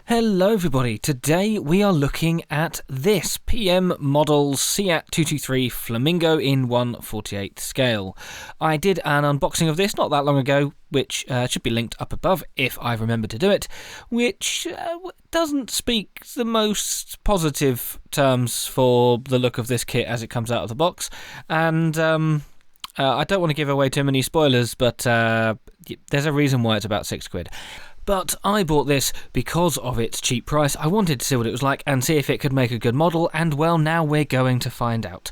Hello everybody, today we are looking at this PM model SIAT 223 Flamingo in 1/48 scale. I did an unboxing of this not that long ago, which should be linked up above if I remember to do it, which doesn't speak the most positive terms for the look of this kit as it comes out of the box, and I don't want to give away too many spoilers, but there's a reason why it's about £6. But I bought this because of its cheap price. I wanted to see what it was like and see if it could make a good model, and well, now we're going to find out.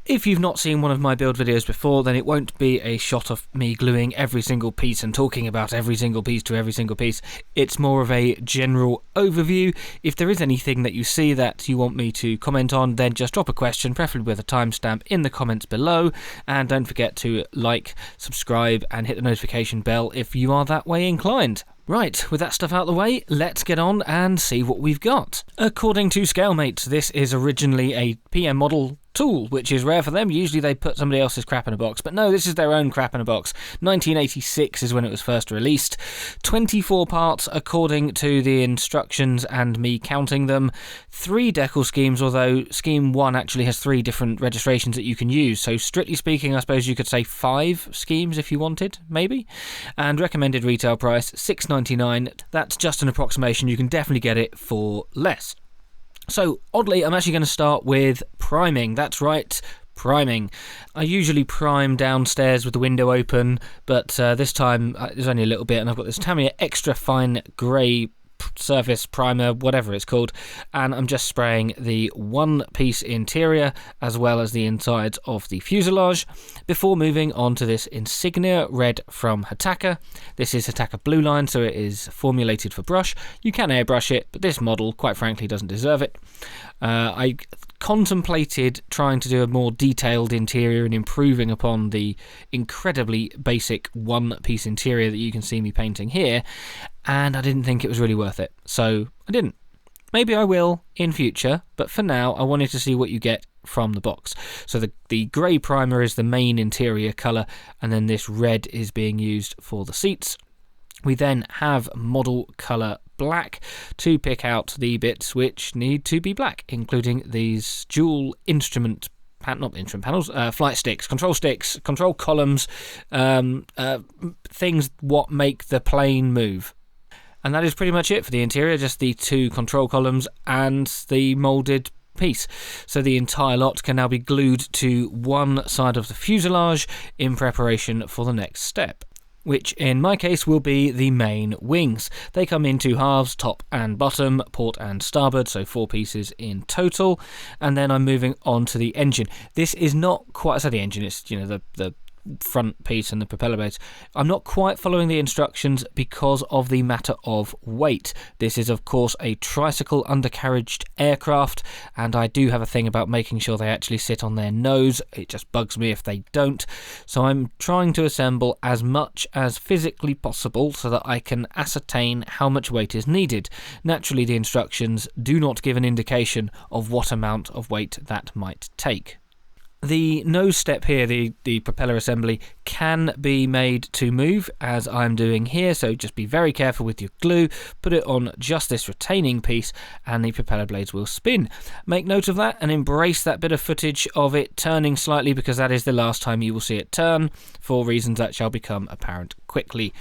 If you've not seen one of my build videos before, then it won't be a shot of me gluing every single piece and talking about every single piece to every single piece. It's more of a general overview. If there is anything that you see that you want me to comment on, then just drop a question, preferably with a timestamp, in the comments below. And don't forget to like, subscribe, and hit the notification bell if you are that way inclined. Right, with that stuff out of the way, let's get on and see what we've got. According to ScaleMates, this is originally a PM model tool, which is rare for them. Usually they put somebody else's crap in a box, but no, this is their own crap in a box. 1986 is when it was first released. 24 parts according to the instructions and me counting them. 3 decal schemes, although scheme 1 actually has 3 different registrations that you can use, so strictly speaking I suppose you could say 5 schemes if you wanted, maybe. And recommended retail price $6.99. That's just an approximation, you can definitely get it for less. So, oddly, I'm actually going to start with priming. That's right, priming. I usually prime downstairs with the window open, but this time there's only a little bit, and I've got this Tamiya extra fine grey surface primer, whatever it's called, and I'm just spraying the one-piece interior as well as the insides of the fuselage before moving on to this Insignia red from Hataka. This is Hataka Blue Line, so it is formulated for brush. You can airbrush it, but this model, quite frankly, doesn't deserve it. I contemplated trying to do a more detailed interior and improving upon the incredibly basic one-piece interior that you can see me painting here, and I didn't think it was really worth it, so I didn't. Maybe I will in future, but for now I wanted to see what you get from the box. So the grey primer is the main interior colour, and then this red is being used for the seats. We then have model colour black to pick out the bits which need to be black, including these dual instrument flight sticks, control columns, things what make the plane move. And that is pretty much it for the interior, just the 2 control columns and the moulded piece. So the entire lot can now be glued to one side of the fuselage in preparation for the next step, which in my case will be the main wings. They come in 2 halves, top and bottom, port and starboard, so 4 pieces in total. And then I'm moving on to the engine. This is not quite, so the engine is, the front piece and the propeller blades. I'm not quite following the instructions because of the matter of weight. This is of course a tricycle undercarriaged aircraft, and I do have a thing about making sure they actually sit on their nose. It just bugs me if they don't. So I'm trying to assemble as much as physically possible so that I can ascertain how much weight is needed. Naturally, the instructions do not give an indication of what amount of weight that might take. The nose step here, the propeller assembly, can be made to move, as I'm doing here, so just be very careful with your glue. Put it on just this retaining piece and the propeller blades will spin. Make note of that and embrace that bit of footage of it turning slightly, because that is the last time you will see it turn, for reasons that shall become apparent quickly.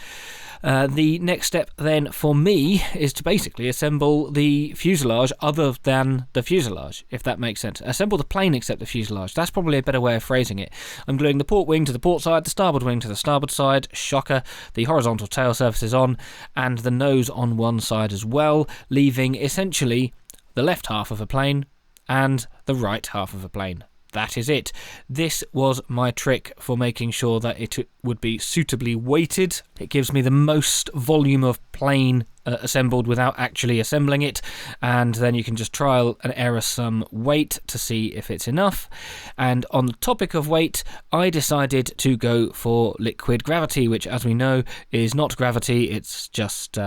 The next step then for me is to basically assemble the fuselage other than the fuselage, if that makes sense. Assemble the plane except the fuselage. That's probably a better way of phrasing it. I'm gluing the port wing to the port side, the starboard wing to the starboard side, shocker, the horizontal tail surfaces on, and the nose on one side as well, leaving essentially the left half of a plane and the right half of a plane. That is it. This was my trick for making sure that it would be suitably weighted. It gives me the most volume of plane assembled without actually assembling it, and then you can just trial and error some weight to see if it's enough. And on the topic of weight, I decided to go for liquid gravity, which, as we know, is not gravity, it's just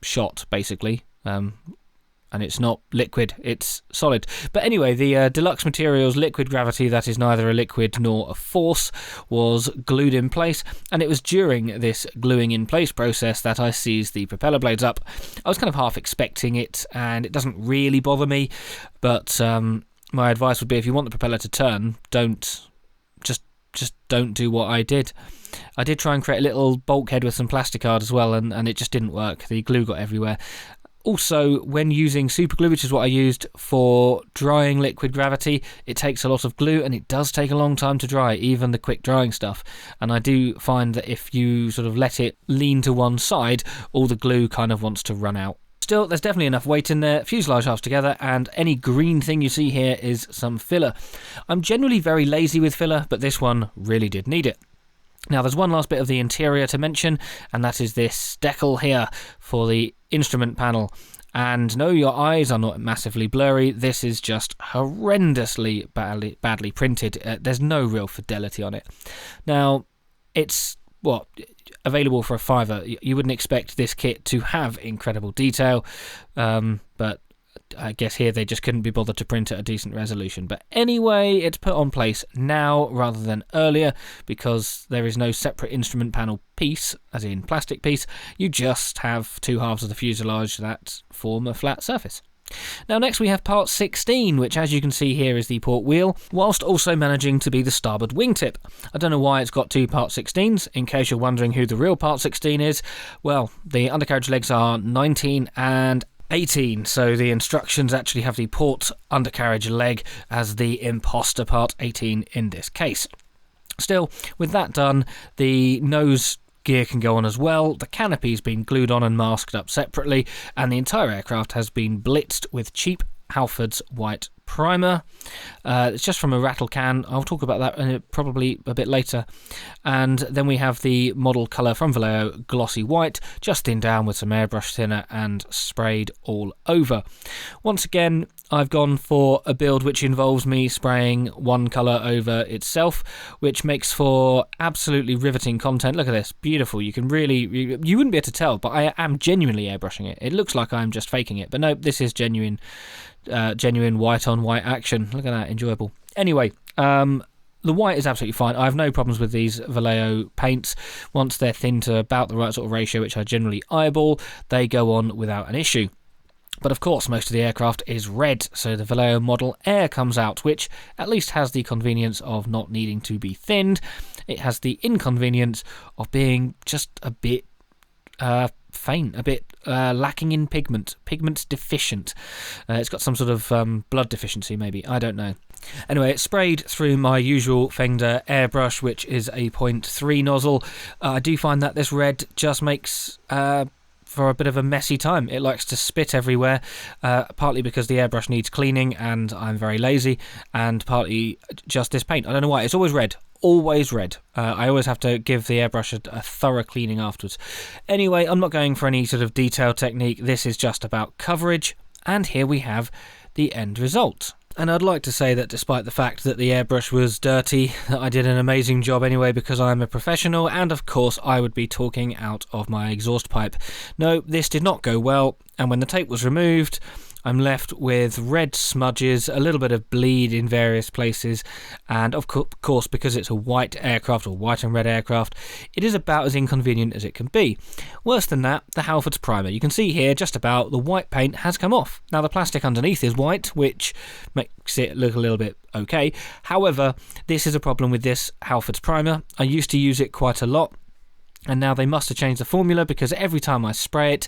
shot, basically. and it's not liquid, it's solid. But anyway, the Deluxe Materials liquid gravity that is neither a liquid nor a force was glued in place, and it was during this gluing in place process that I seized the propeller blades up. I was kind of half expecting it, and it doesn't really bother me, but my advice would be, if you want the propeller to turn, don't do what I did. I did try and create a little bulkhead with some plasticard as well, and it just didn't work. The glue got everywhere. Also, when using super glue, which is what I used for drying liquid gravity, it takes a lot of glue, and it does take a long time to dry, even the quick drying stuff. And I do find that if you sort of let it lean to one side, all the glue kind of wants to run out. Still, there's definitely enough weight in there, fuselage halves together, and any green thing you see here is some filler. I'm generally very lazy with filler, but this one really did need it. Now, there's one last bit of the interior to mention, and that is this decal here for the instrument panel. And no, your eyes are not massively blurry. This is just horrendously badly printed. There's no real fidelity on it. Now, it's available for a £5. You wouldn't expect this kit to have incredible detail, but I guess here they just couldn't be bothered to print at a decent resolution. But anyway, it's put on place now rather than earlier, because there is no separate instrument panel piece, as in plastic piece. You just have two halves of the fuselage that form a flat surface. Now next we have part 16, which as you can see here is the port wheel, whilst also managing to be the starboard wingtip. I don't know why it's got two part 16s, in case you're wondering who the real part 16 is. Well, the undercarriage legs are 19 and 18, so the instructions actually have the port undercarriage leg as the imposter part 18 in this case. Still, with that done, the nose gear can go on as well, the canopy's been glued on and masked up separately, and the entire aircraft has been blitzed with cheap Halford's white primer. It's just from a rattle can. I'll talk about that probably a bit later. And then we have the model colour from Vallejo, glossy white, just thinned down with some airbrush thinner and sprayed all over. Once again, I've gone for a build which involves me spraying one colour over itself, which makes for absolutely riveting content. Look at this, beautiful. You can really, you wouldn't be able to tell, but I am genuinely airbrushing it. It looks like I'm just faking it, but no, this is genuine white on white action. Look at that, enjoyable. Anyway, the white is absolutely fine. I have no problems with these Vallejo paints. Once they're thin to about the right sort of ratio, which I generally eyeball, they go on without an issue. But of course, most of the aircraft is red, so the Vallejo Model Air comes out, which at least has the convenience of not needing to be thinned. It has the inconvenience of being just a bit faint, a bit lacking in pigment deficient. It's got some sort of blood deficiency maybe, I don't know. Anyway, it's sprayed through my usual Fender airbrush, which is a 0.3 nozzle. I do find that this red just makes for a bit of a messy time. It likes to spit everywhere, partly because the airbrush needs cleaning and I'm very lazy, and partly just this paint. I don't know why, it's always red. Always red. I always have to give the airbrush a thorough cleaning afterwards. Anyway, I'm not going for any sort of detail technique. This is just about coverage, and here we have the end result. And I'd like to say that despite the fact that the airbrush was dirty, that I did an amazing job anyway, because I'm a professional, and of course I would be talking out of my exhaust pipe. No, this did not go well, and when the tape was removed, I'm left with red smudges, a little bit of bleed in various places, and of course, because it's a white aircraft, or white and red aircraft, it is about as inconvenient as it can be. Worse than that, the Halford's primer. You can see here just about the white paint has come off. Now the plastic underneath is white, which makes it look a little bit okay. However, this is a problem with this Halford's primer. I used to use it quite a lot, and now they must have changed the formula, because every time I spray it,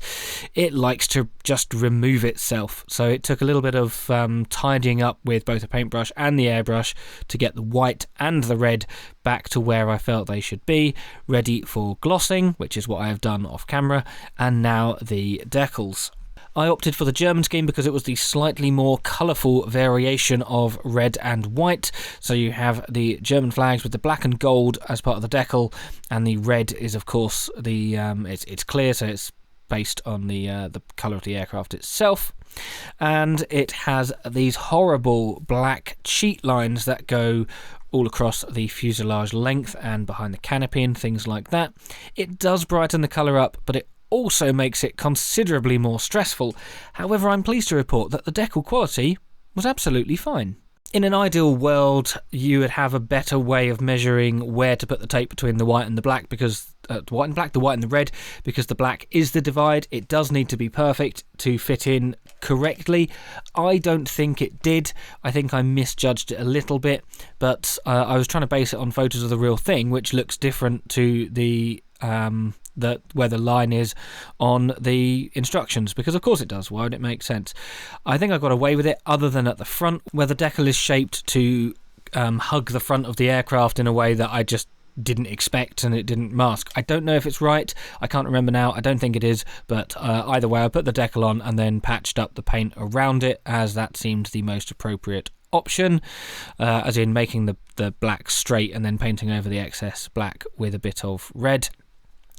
it likes to just remove itself. So it took a little bit of tidying up with both the paintbrush and the airbrush to get the white and the red back to where I felt they should be, ready for glossing, which is what I have done off camera, and now the decals. I opted for the German scheme because it was the slightly more colourful variation of red and white. So you have the German flags with the black and gold as part of the decal, and the red is of course the it's clear, so it's based on the colour of the aircraft itself. And it has these horrible black cheat lines that go all across the fuselage length and behind the canopy and things like that. It does brighten the colour up, but it also makes it considerably more stressful. However, I'm pleased to report that the decal quality was absolutely fine. In an ideal world, you would have a better way of measuring where to put the tape between the white and the black, because the white and the red, because the black is the divide. It does need to be perfect to fit in correctly. I don't think it did. I think I misjudged it a little bit, but I was trying to base it on photos of the real thing, which looks different to the where the line is on the instructions, because of course it does. Why would it make sense? I think I got away with it, other than at the front, where the decal is shaped to hug the front of the aircraft in a way that I just didn't expect, and it didn't mask. I don't know if it's right. I can't remember now. I don't think it is, but either way, I put the decal on and then patched up the paint around it, as that seemed the most appropriate option, as in making the black straight and then painting over the excess black with a bit of red.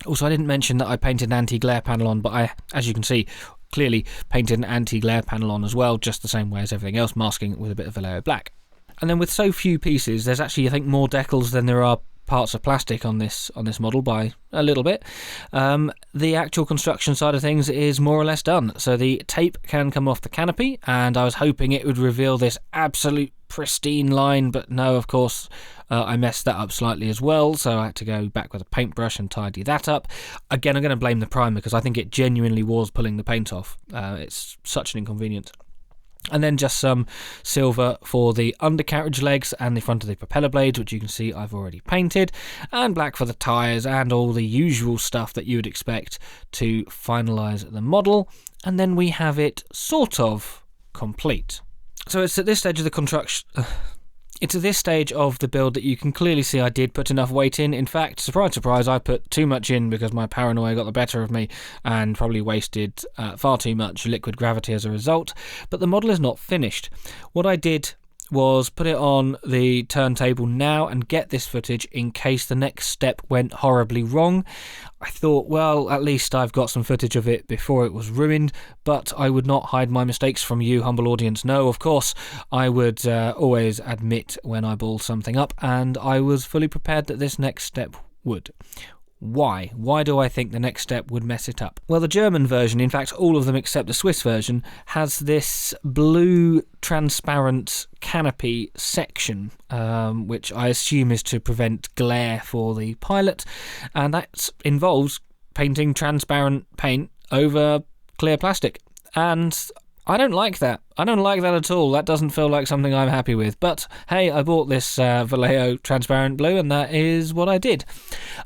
Also, I didn't mention that I painted an anti-glare panel on, but I, as you can see, clearly painted an anti-glare panel on as well, just the same way as everything else, masking it with a bit of a layer of black. And then with so few pieces, there's actually, I think, more decals than there are parts of plastic on this model by a little bit. The actual construction side of things is more or less done. So the tape can come off the canopy, and I was hoping it would reveal this absolute pristine line, but no, of course, I messed that up slightly as well, so I had to go back with a paintbrush and tidy that up. Again, I'm going to blame the primer, because I think it genuinely was pulling the paint off. It's such an inconvenience. And then just some silver for the undercarriage legs and the front of the propeller blades, which you can see I've already painted, and black for the tyres and all the usual stuff that you would expect to finalise the model. And then we have it sort of complete. So it's at this stage of the construction... It's at this stage of the build that you can clearly see I did put enough weight in. In fact, surprise, surprise, I put too much in because my paranoia got the better of me and probably wasted far too much liquid gravity as a result. But the model is not finished. What I did was put it on the turntable now and get this footage in case the next step went horribly wrong. I thought, well, at least I've got some footage of it before it was ruined, but I would not hide my mistakes from you, humble audience. No, of course, I would always admit when I balled something up, and I was fully prepared that this next step would. Why? Why do I think the next step would mess it up? Well, the German version, in fact all of them except the Swiss version, has this blue transparent canopy section, which I assume is to prevent glare for the pilot, and that involves painting transparent paint over clear plastic. And I don't like that. I don't like that at all. That doesn't feel like something I'm happy with. But hey, I bought this Vallejo transparent blue, and that is what I did.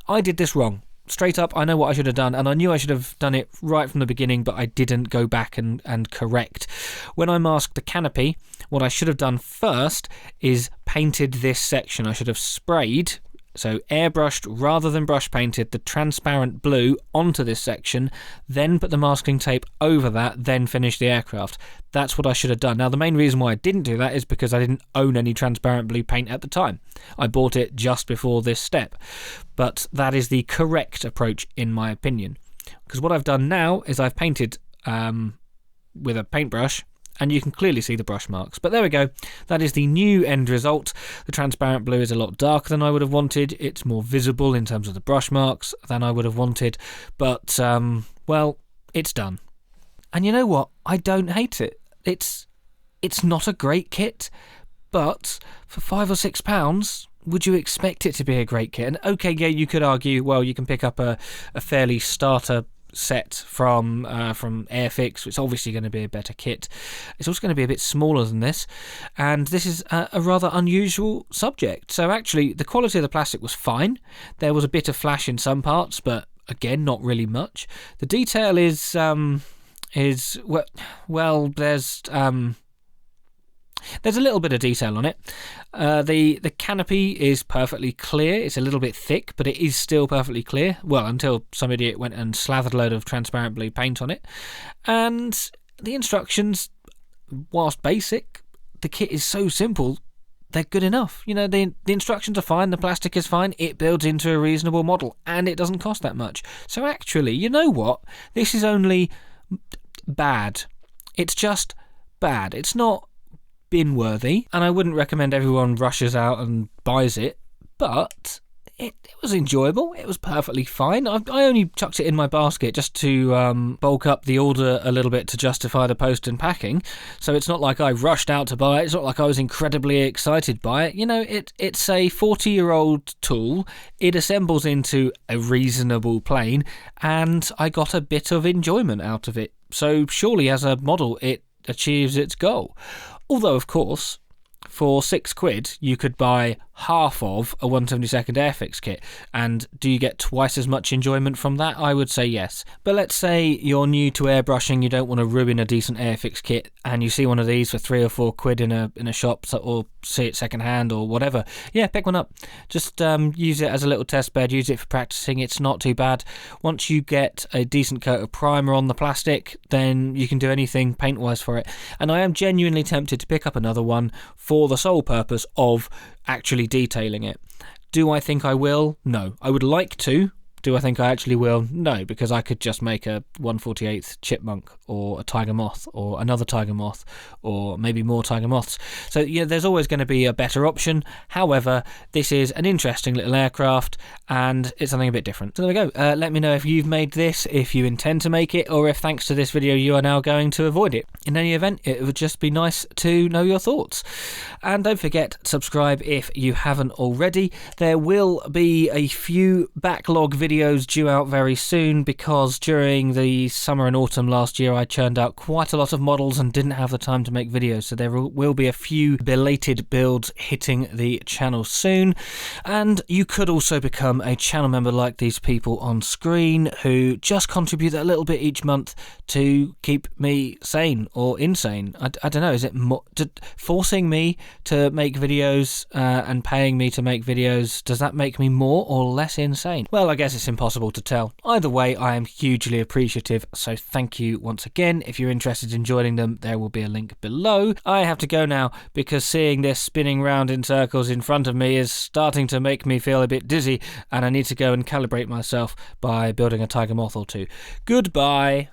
I did this wrong. Straight up, I know what I should have done, and I knew I should have done it right from the beginning, but I didn't go back and correct. When I masked the canopy, what I should have done first is painted this section. I should have sprayed, so airbrushed rather than brush painted, the transparent blue onto this section, then put the masking tape over that, then finish the aircraft. That's what I should have done. Now, the main reason why I didn't do that is because I didn't own any transparent blue paint at the time. I bought it just before this step. But that is the correct approach, in my opinion. Because what I've done now is I've painted with a paintbrush, and you can clearly see the brush marks. But there we go. That is the new end result. The transparent blue is a lot darker than I would have wanted. It's more visible in terms of the brush marks than I would have wanted. But, well, it's done. And you know what? I don't hate it. It's not a great kit, but for £5 or £6, would you expect it to be a great kit? And okay, yeah, you could argue, well, you can pick up a fairly starter set from Airfix. It's obviously going to be a better kit. It's also going to be a bit smaller than this, and this is a rather unusual subject. So actually, the quality of the plastic was fine. There was a bit of flash in some parts, but again, not really much. The detail is well, there's a little bit of detail on it. The canopy is perfectly clear. It's a little bit thick, but it is still perfectly clear. Well, until some idiot went and slathered a load of transparent blue paint on it. And the instructions, whilst basic, the kit is so simple, they're good enough. You know, the instructions are fine, the plastic is fine, it builds into a reasonable model, and it doesn't cost that much. So actually, you know what? This is only bad. It's just bad. It's not bin worthy, and I wouldn't recommend everyone rushes out and buys it, but it was enjoyable. It was perfectly fine. I only chucked it in my basket just to bulk up the order a little bit to justify the post and packing. So it's not like I rushed out to buy it. It's not like I was incredibly excited by it. You know, it's a 40-year-old tool. It assembles into a reasonable plane, and I got a bit of enjoyment out of it. So surely as a model, it achieves its goal. Although, of course, for £6 you could buy half of a 1/72 Airfix kit, and do you get twice as much enjoyment from that? I would say yes. But let's say you're new to airbrushing, you don't want to ruin a decent Airfix kit, and you see one of these for £3 or £4 in a shop, or see it second hand or whatever. Yeah, pick one up. Just use it as a little test bed, use it for practicing. It's not too bad. Once you get a decent coat of primer on the plastic, then you can do anything paint-wise for it. And I am genuinely tempted to pick up another one for the sole purpose of actually detailing it. Do I think I will? No. I would like to. Do I think I actually will? No, because I could just make a 1/48 chipmunk, or a tiger moth, or another tiger moth, or maybe more tiger moths. So yeah, there's always going to be a better option. However, this is an interesting little aircraft, and it's something a bit different. So there we go. Let me know if you've made this, if you intend to make it, or if thanks to this video you are now going to avoid it. In any event, it would just be nice to know your thoughts. And don't forget, subscribe if you haven't already. There will be a few backlog videos due out very soon, because during the summer and autumn last year I churned out quite a lot of models and didn't have the time to make videos, so there will be a few belated builds hitting the channel soon. And you could also become a channel member like these people on screen, who just contribute that little bit each month to keep me sane or insane. I don't know, is it forcing me to make videos and paying me to make videos, does that make me more or less insane? Well, I guess it's impossible to tell. Either way, I am hugely appreciative, so thank you once again. If you're interested in joining them, there will be a link below. I have to go now, because seeing this spinning round in circles in front of me is starting to make me feel a bit dizzy, and I need to go and calibrate myself by building a tiger moth or two. Goodbye.